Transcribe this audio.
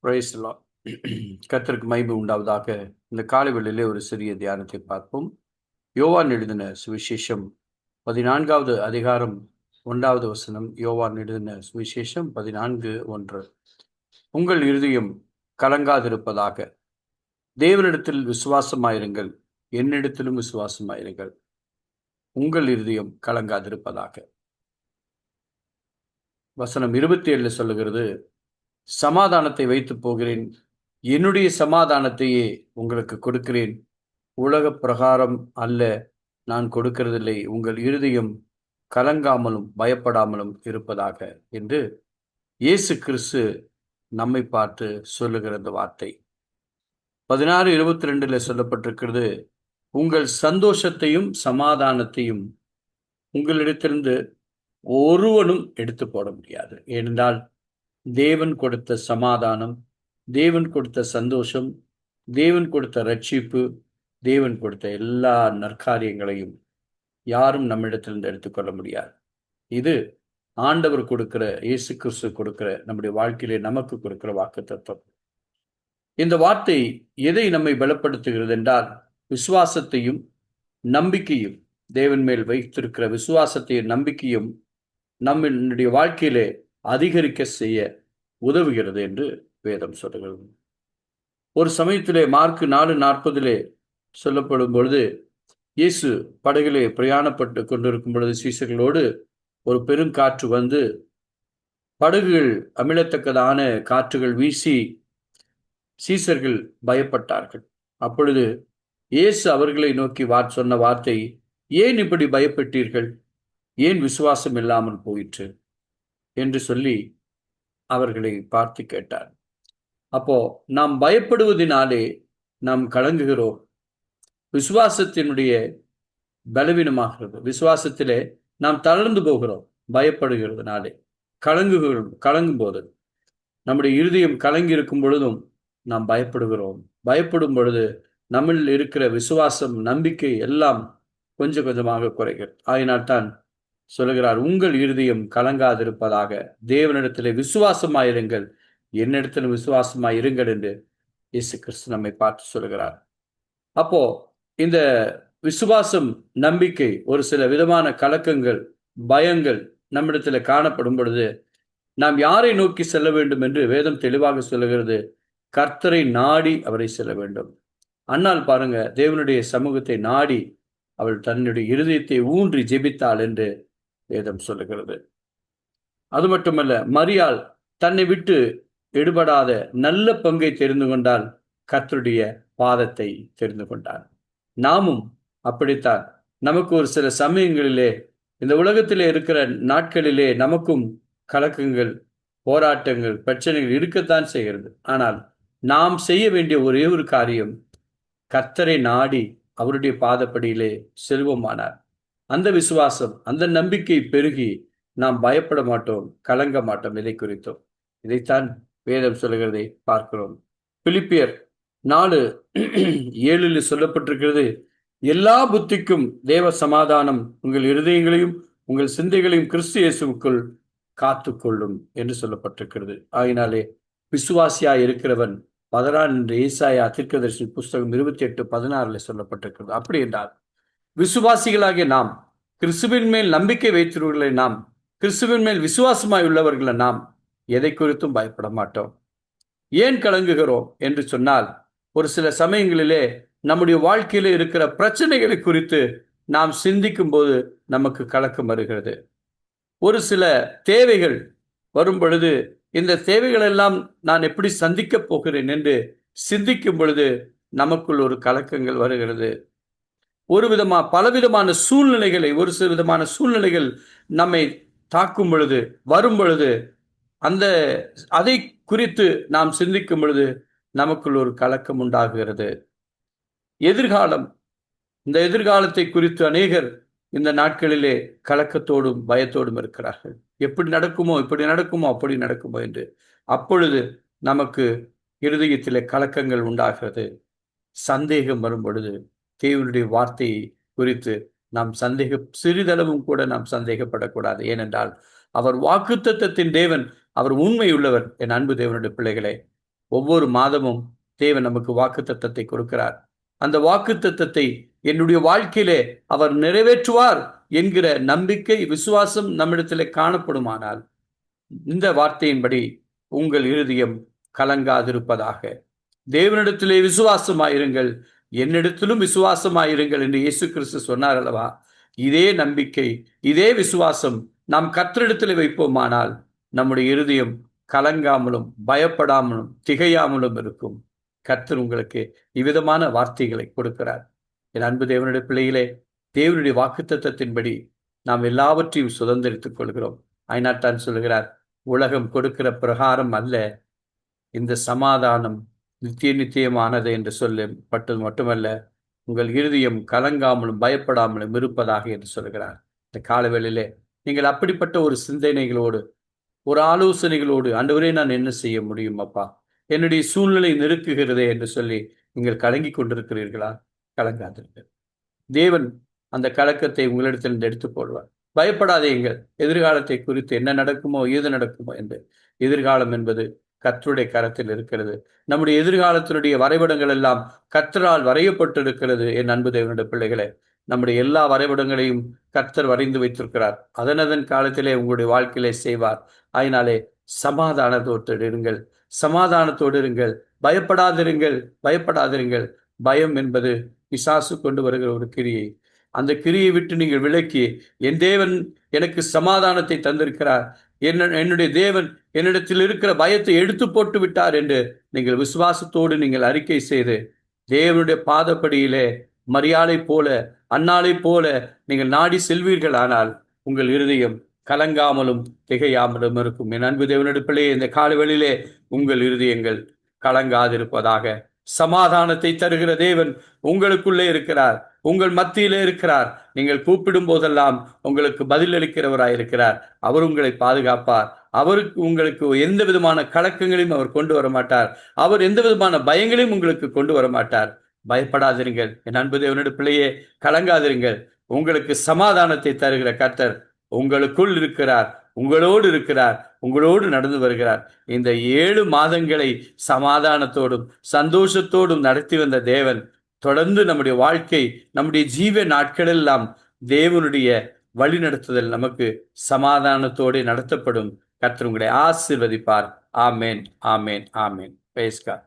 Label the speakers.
Speaker 1: Praise the Lord. கர்த்தருக்கு மகிமை உண்டாவதாக. இந்த காலை வேளையிலே ஒரு சிறிய தியானத்தை பார்ப்போம். யோவான் எழுதின சுவிசேஷம் 14வது அதிகாரம் 1வது வசனம். யோவான் எழுதின சுவிசேஷம் 14:1. உங்கள் இருதயம் கலங்காதிருப்பதாக. தேவனிடத்தில் விசுவாசமாயிருங்கள், என்னிடத்திலும் விசுவாசமாயிருங்கள். உங்கள் இருதயம் கலங்காதிருப்பதாக. வசனம் 27 சொல்லுகிறது, சமாதானத்தை வைத்து போகிறேன், என்னுடைய சமாதானத்தையே உங்களுக்கு கொடுக்கிறேன், உலக பிரகாரம் அல்ல நான் கொடுக்கிறதில்லை, உங்கள் இருதயம் கலங்காமலும் பயப்படாமலும் இருப்பதாக என்று இயேசு கிறிஸ்து நம்மை பார்த்து சொல்லுகிற இந்த வார்த்தை 16:22 சொல்லப்பட்டிருக்கிறது, உங்கள் சந்தோஷத்தையும் சமாதானத்தையும் உங்களிடத்திலிருந்து ஒருவனும் எடுத்து போட முடியாது. ஏனென்றால் தேவன் கொடுத்த சமாதானம், தேவன் கொடுத்த சந்தோஷம், தேவன் கொடுத்த ரட்சிப்பு, தேவன் கொடுத்த எல்லா நற்காரியங்களையும் யாரும் நம்மிடத்திலிருந்து எடுத்துக்கொள்ள முடியாது. இது ஆண்டவர் கொடுக்கிற, இயேசு கிறிஸ்து கொடுக்கிற, நம்முடைய வாழ்க்கையிலே நமக்கு கொடுக்கிற வாக்குத்தத்தம். இந்த வார்த்தை எதை நம்மை பலப்படுத்துகிறது என்றால், விசுவாசத்தையும் நம்பிக்கையும், தேவன் மேல் வைத்திருக்கிற விசுவாசத்தையும் நம்பிக்கையும் நம்முடைய வாழ்க்கையிலே அதிகரிக்க செய்ய உதவுகிறது என்று வேதம் சொல்லுகிறது. ஒரு சமயத்திலே மார்க் 4:40 சொல்லப்படும் பொழுது, இயேசு படகிலே பிரயாணப்பட்டு கொண்டிருக்கும் பொழுது சீசர்களோடு ஒரு பெருங்காற்று வந்து படகுகள் அமிழத்தக்கதான காற்றுகள் வீசி சீசர்கள் பயப்பட்டார்கள். அப்பொழுது இயேசு அவர்களை நோக்கி சொன்ன வார்த்தை, ஏன் இப்படி பயப்பட்டீர்கள், ஏன் விசுவாசம் இல்லாமல் போயிற்று என்று சொல்லி அவர்களை பார்த்து கேட்டார். அப்போ நாம் பயப்படுவதினாலே நாம் கலங்குகிறோம். விசுவாசத்தினுடைய பலவீனமாகிறது. விசுவாசத்திலே நாம் தளர்ந்து போகிறோம். பயப்படுகிறதுனாலே கலங்கும் போது, நம்முடைய இருதயம் கலங்கி இருக்கும் பொழுதும் நாம் பயப்படுகிறோம். பயப்படும் பொழுது நம்மில் இருக்கிற விசுவாசம், நம்பிக்கை எல்லாம் கொஞ்சம் கொஞ்சமாக குறைகிறது. ஆயினால்தான் சொல்லுகிறார், உங்கள் இருதயம் கலங்காதிருப்பதாக, தேவனிடத்திலே விசுவாசமாயிருங்கள், என்னிடத்திலும் விசுவாசமாயிருங்கள் என்று இயேசு கிறிஸ்து நம்மை பார்த்து சொல்லுகிறார். அப்போ இந்த விசுவாசம், நம்பிக்கை, ஒரு சில விதமான கலக்கங்கள், பயங்கள் நம்மிடத்தில் காணப்படும் பொழுது நாம் யாரை நோக்கி செல்ல வேண்டும் என்று வேதம் தெளிவாக சொல்லுகிறது, கர்த்தரை நாடி அவரை செல்ல வேண்டும். அன்னாள் பாருங்க, தேவனுடைய சமூகத்தை நாடி அவள் தன்னுடைய இருதயத்தை ஊன்றி ஜெபித்தாள் என்று வேதம் சொல்லுகிறது. அது மட்டுமல்ல, மரியாள் தன்னை விட்டு எடுபடாத நல்ல பங்கை தெரிந்து கொண்டால் கர்த்தருடைய பாதத்தை தெரிந்து கொண்டார். நாமும் அப்படித்தான். நமக்கு ஒரு சில சமயங்களிலே, இந்த உலகத்திலே இருக்கிற நாட்களிலே நமக்கும் கலக்கங்கள், போராட்டங்கள், பிரச்சனைகள் இருக்கத்தான் செய்கிறது. ஆனால் நாம் செய்ய வேண்டிய ஒரே ஒரு காரியம், கர்த்தரை நாடி அவருடைய பாதப்படியிலே செல்வோமானார் அந்த விசுவாசம், அந்த நம்பிக்கை பெருகி நாம் பயப்பட மாட்டோம், கலங்க மாட்டோம். இதை குறித்தோம். இதைத்தான் வேதம் சொல்லுகிறதை பார்க்கிறோம். பிலிப்பியர் 4:7 சொல்லப்பட்டிருக்கிறது, எல்லா புத்திக்கும் தேவ சமாதானம் உங்கள் இருதயங்களையும் உங்கள் சிந்தைகளையும் கிறிஸ்து இயேசுவுக்குள் காத்துக்கொள்ளும் என்று சொல்லப்பட்டிருக்கிறது. ஆகினாலே விசுவாசியாய் இருக்கிறவன் பதறான் என்று ஏசாயா தீர்க்கதரிசி புஸ்தகம் 28:16 சொல்லப்பட்டிருக்கிறது. அப்படி என்றால் விசுவாசிகளாகிய நாம், கிறிஸ்துவின் மேல் நம்பிக்கை வைத்தவர்களை நாம், கிறிஸ்துவின் மேல் விசுவாசமாய் உள்ளவர்களை நாம் எதை குறித்தும் பயப்பட மாட்டோம். ஏன் கலங்குகிறோம் என்று சொன்னால், ஒரு சில சமயங்களிலே நம்முடைய வாழ்க்கையில இருக்கிற பிரச்சனைகளை குறித்து நாம் சிந்திக்கும் போது நமக்கு கலக்கம் வருகிறது. ஒரு சில தேவைகள் வரும் பொழுது, இந்த தேவைகள் எல்லாம் நான் எப்படி சந்திக்கப் போகிறேன் என்று சிந்திக்கும் பொழுது நமக்குள் ஒரு கலக்கங்கள் வருகிறது. பலவிதமான சூழ்நிலைகளை, ஒரு சில விதமான சூழ்நிலைகள் நம்மை தாக்கும் பொழுது, வரும் பொழுது, அதை குறித்து நாம் சிந்திக்கும் பொழுது நமக்குள் ஒரு கலக்கம் உண்டாகிறது. எதிர்காலம், இந்த எதிர்காலத்தை குறித்து அநேகர் இந்த நாட்களிலே கலக்கத்தோடும் பயத்தோடும் இருக்கிறார்கள். எப்படி நடக்குமோ, இப்படி நடக்குமோ, அப்படி நடக்குமோ என்று. அப்பொழுது நமக்கு இருதயத்திலே கலக்கங்கள் உண்டாகிறது. சந்தேகம் வரும் பொழுது தேவனுடைய வார்த்தையை குறித்து நாம் சிறிதளவும் கூட நாம் சந்தேகப்படக்கூடாது. ஏனென்றால் அவர் வாக்குத்தத்தத்தின் தேவன், அவர் உண்மை உள்ளவர். என் அன்பு தேவனுடைய பிள்ளைகளே, ஒவ்வொரு மாதமும் தேவன் நமக்கு வாக்குத்தத்தத்தை கொடுக்கிறார். அந்த வாக்குத்தத்தத்தை என்னுடைய வாழ்க்கையிலே அவர் நிறைவேற்றுவார் என்கிற நம்பிக்கை, விசுவாசம் நம்மிடத்திலே காணப்படுமானால், இந்த வார்த்தையின்படி உங்கள் இருதயம் கலங்காதிருப்பதாக. தேவனிடத்திலே விசுவாசமாயிருங்கள், என்னிடத்திலும் விசுவாசமாயிருங்கள் என்று இயேசு கிறிஸ்து சொன்னார் அல்லவா? இதே நம்பிக்கை, இதே விசுவாசம் நாம் கர்த்தரிடத்திலே வைப்போமானால் நம்முடைய இருதயம் கலங்காமலும் பயப்படாமலும் திகையாமலும் இருக்கும். கர்த்தர் உங்களுக்கு இவ்விதமான வார்த்தைகளை கொடுக்கிறார். என் அன்பு தேவனுடைய பிள்ளைகளே, தேவனுடைய வாக்குத்தத்தத்தின்படி நாம் எல்லாவற்றையும் சுதந்திரித்துக் கொள்கிறோம். ஆயினாத்தான் சொல்கிறார், உலகம் கொடுக்கிற பிரகாரம் அல்ல இந்த சமாதானம் நித்தியமானது என்று சொல்லப்பட்டது மட்டுமல்ல, உங்கள் இருதயம் கலங்காமலும் பயப்படாமலும் இருப்பதாக என்று சொல்கிறார். இந்த காலவேளையிலே நீங்கள் அப்படிப்பட்ட ஒரு சிந்தனைகளோடு, ஒரு ஆலோசனைகளோடு, ஆண்டவரே நான் என்ன செய்ய முடியும் அப்பா, என்னுடைய சூழ்நிலை நெருக்குகிறதே என்று சொல்லி நீங்கள் கலங்கி கொண்டிருக்கிறீர்களா? கலங்காதீர்கள். தேவன் அந்த கலக்கத்தை உங்களிடத்திலிருந்து எடுத்து போடுவார். பயப்படாதீங்கள். எதிர்காலத்தை குறித்து என்ன நடக்குமோ ஏது நடக்குமோ என்று. எதிர்காலம் என்பது கர்த்தருடைய கரத்தில் இருக்கிறது. நம்முடைய எதிர்காலத்தினுடைய வரைபடங்கள் எல்லாம் கர்த்தரால் வரையப்பட்டிருக்கிறது. என் அன்பு தேவனுடைய பிள்ளைகளே, நம்முடைய எல்லா வரைபடங்களையும் கர்த்தர் வரைந்து வைத்திருக்கிறார். அதனதன் காலத்திலே உங்களுடைய வாழ்க்கையிலே செய்வார். அதனாலே சமாதானத்தோடு இருங்கள், சமாதானத்தோடு இருங்கள், பயப்படாதிருங்கள், பயப்படாதிருங்கள். பயம் என்பது பிசாசு கொண்டு வருகிற ஒரு கிரியை. அந்த கிரியை விட்டு நீங்கள் விலக்கி, என் தேவன் எனக்கு சமாதானத்தை தந்திருக்கிறார், என்னுடைய தேவன் என்னிடத்தில் இருக்கிற பயத்தை எடுத்து போட்டு விட்டார் என்று நீங்கள் விசுவாசத்தோடு நீங்கள் அறிக்கை செய்து, தேவனுடைய பாதப்படியிலே மரியாதை போல, அன்னாளை போல நீங்கள் நாடி செல்வீர்கள். ஆனால் உங்கள் இருதயம் கலங்காமலும் திகையாமலும் இருக்கும். என் அன்பு தேவனுடைய பிள்ளையே, இந்த காலவெளியிலே உங்கள் இருதயங்கள் கலங்காதிருப்பதாக. சமாதானத்தை தருகிற தேவன் உங்களுக்குள்ளே இருக்கிறார், உங்கள் மத்தியிலே இருக்கிறார். நீங்கள் கூப்பிடும் போதெல்லாம் உங்களுக்கு பதிலளிக்கிறவராயிருக்கிறார். அவர் உங்களை பாதுகாப்பார். அவருக்கு உங்களுக்கு எந்த விதமான கலக்கங்களையும் அவர் கொண்டு வர மாட்டார். அவர் எந்த விதமான பயங்களையும் உங்களுக்கு கொண்டு வர மாட்டார். பயப்படாதிருங்கள். என் அன்பு தேவனுடைய பிள்ளையே, கலங்காதிருங்கள். உங்களுக்கு சமாதானத்தை தருகிற கர்த்தர் உங்களுக்குள் இருக்கிறார், உங்களோடு இருக்கிறார், உங்களோடு நடந்து வருகிறார். இந்த 7 மாதங்களை சமாதானத்தோடும் சந்தோஷத்தோடும் நடத்தி வந்த தேவன் தொடர்ந்து நம்முடைய வாழ்க்கை, நம்முடைய ஜீவ நாட்களெல்லாம் தேவனுடைய வழிநடத்துதல் நமக்கு சமாதானத்தோடு நடத்தப்படும். கர்த்தர் உங்களை ஆசீர்வதிப்பார். ஆமேன், ஆமேன், ஆமேன். Praise God.